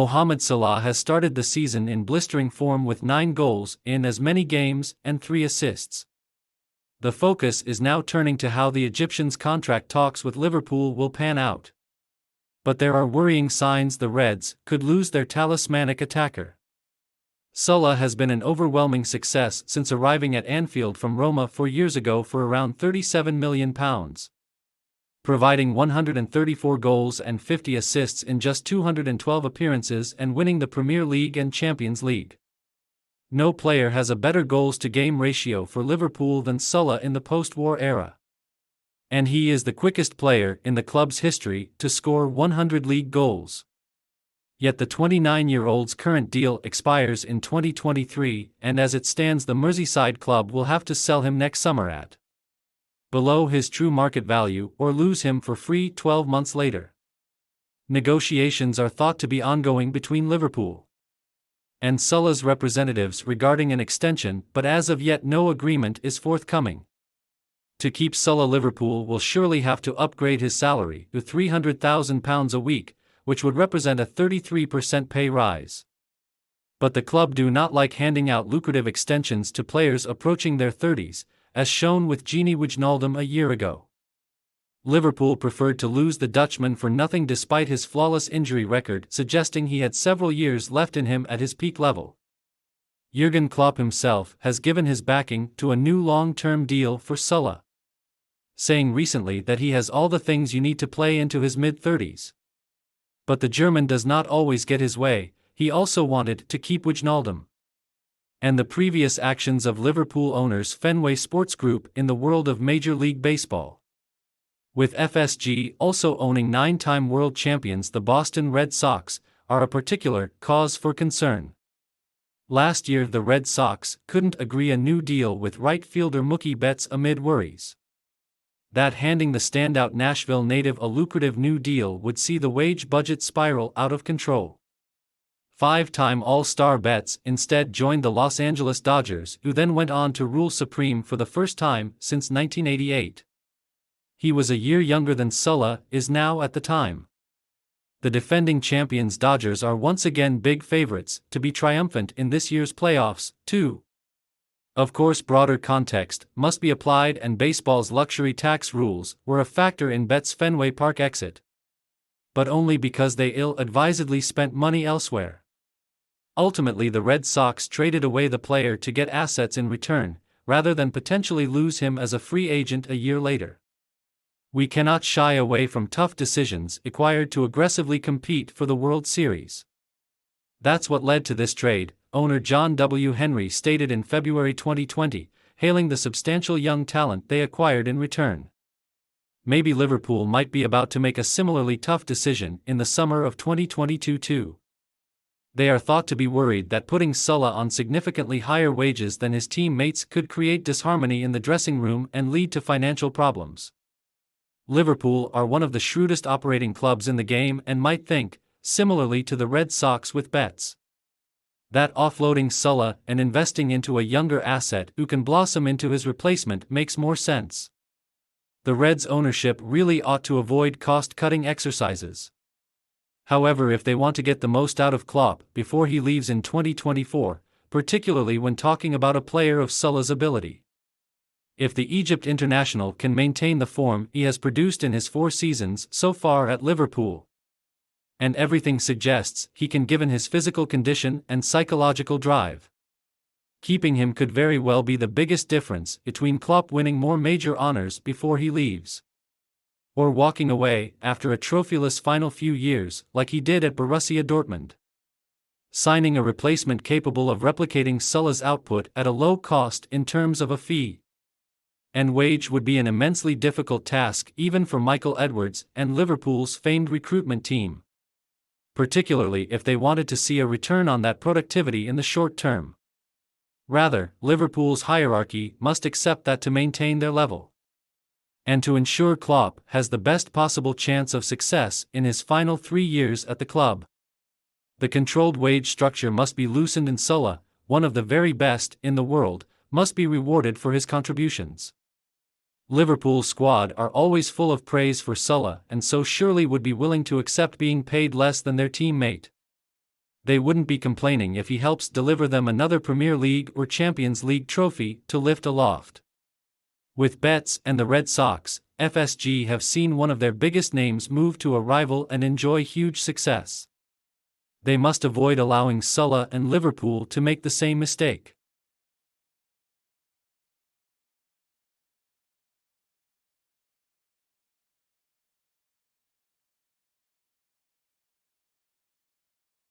Mohamed Salah has started the season in blistering form with 9 goals in as many games and 3 assists. The focus is now turning to how the Egyptian's contract talks with Liverpool will pan out. But there are worrying signs the Reds could lose their talismanic attacker. Salah has been an overwhelming success since arriving at Anfield from Roma 4 years ago for around £37 million. Providing 134 goals and 50 assists in just 212 appearances and winning the Premier League and Champions League. No player has a better goals-to-game ratio for Liverpool than Salah in the post-war era. And he is the quickest player in the club's history to score 100 league goals. Yet the 29-year-old's current deal expires in 2023, and as it stands the Merseyside club will have to sell him next summer at below his true market value or lose him for free 12 months later. Negotiations are thought to be ongoing between Liverpool and Salah's representatives regarding an extension, but as of yet no agreement is forthcoming. To keep Salah, Liverpool will surely have to upgrade his salary to £300,000 a week, which would represent a 33% pay rise. But the club do not like handing out lucrative extensions to players approaching their 30s, as shown with Gini Wijnaldum a year ago. Liverpool preferred to lose the Dutchman for nothing despite his flawless injury record, suggesting he had several years left in him at his peak level. Jurgen Klopp himself has given his backing to a new long-term deal for Salah, saying recently that he has all the things you need to play into his mid-30s. But the German does not always get his way. He also wanted to keep Wijnaldum. And the previous actions of Liverpool owners Fenway Sports Group in the world of Major League Baseball, with FSG also owning 9-time world champions the Boston Red Sox, are a particular cause for concern. Last year the Red Sox couldn't agree a new deal with right fielder Mookie Betts amid worries that handing the standout Nashville native a lucrative new deal would see the wage budget spiral out of control. 5-time All-Star Betts instead joined the Los Angeles Dodgers, who then went on to rule supreme for the first time since 1988. He was a year younger than Salah is now at the time. The defending champions Dodgers are once again big favorites to be triumphant in this year's playoffs, too. Of course, broader context must be applied, and baseball's luxury tax rules were a factor in Betts' Fenway Park exit. But only because they ill-advisedly spent money elsewhere. Ultimately, the Red Sox traded away the player to get assets in return, rather than potentially lose him as a free agent a year later. We cannot shy away from tough decisions required to aggressively compete for the World Series. That's what led to this trade, owner John W. Henry stated in February 2020, hailing the substantial young talent they acquired in return. Maybe Liverpool might be about to make a similarly tough decision in the summer of 2022 too. They are thought to be worried that putting Salah on significantly higher wages than his teammates could create disharmony in the dressing room and lead to financial problems. Liverpool are one of the shrewdest operating clubs in the game and might think, similarly to the Red Sox with Betts, that offloading Salah and investing into a younger asset who can blossom into his replacement makes more sense. The Reds' ownership really ought to avoid cost-cutting exercises. However, if they want to get the most out of Klopp before he leaves in 2024, particularly when talking about a player of Salah's ability, if the Egypt international can maintain the form he has produced in his 4 seasons so far at Liverpool, and everything suggests he can given his physical condition and psychological drive, keeping him could very well be the biggest difference between Klopp winning more major honors before he leaves, or walking away after a trophyless final few years like he did at Borussia Dortmund, signing a replacement capable of replicating Salah's output at a low cost in terms of a fee and wage would be an immensely difficult task even for Michael Edwards and Liverpool's famed recruitment team, particularly if they wanted to see a return on that productivity in the short term. Rather, Liverpool's hierarchy must accept that to maintain their level, and to ensure Klopp has the best possible chance of success in his final 3 years at the club, the controlled wage structure must be loosened, and Salah, one of the very best in the world, must be rewarded for his contributions. Liverpool's squad are always full of praise for Salah and so surely would be willing to accept being paid less than their teammate. they wouldn't be complaining if he helps deliver them another Premier League or Champions League trophy to lift aloft. With Betts and the Red Sox, FSG have seen one of their biggest names move to a rival and enjoy huge success. They must avoid allowing Salah and Liverpool to make the same mistake.